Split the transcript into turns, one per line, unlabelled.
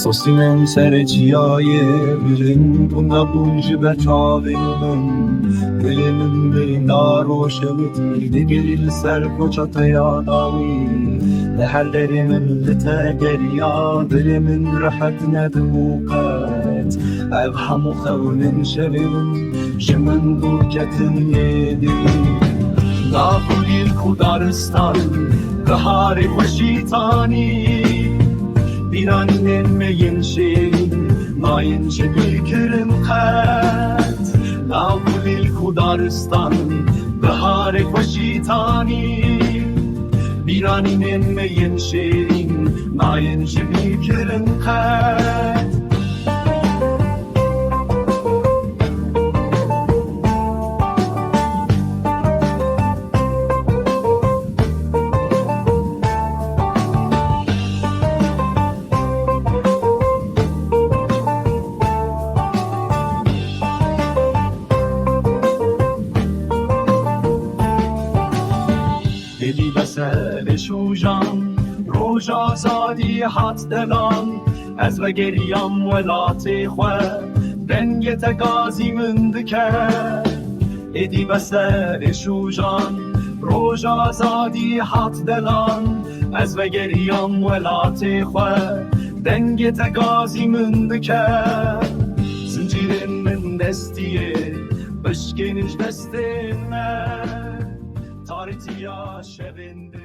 سوسیم سر جیای بریم تو نبوجی به چاویم دلیم بینا روشت دیگری سر کچت یاداوی لحلری من لتاگریا دلی من رحت ندوقت او همو خون شویم شمن دوکتن یدیم نابولی الکودارستان بهار وشیطانی بیرانین میین شیرین ماین شبیه کرم قد نابولی الکودارستان بهار وشیطانی بیرانین میین شیرین ماین شبیه کرم قد دلی بسر شوجان روژ آزادی حد دلان از و گریم ولات خواه رنگ تگازی مند کرد ادی بسر شوجان روژ آزادی حد دلان از و گریم ولات خواه رنگ تگازی مند کرد زنجیر من دستیه بشکنش دست من تارتیا شبنده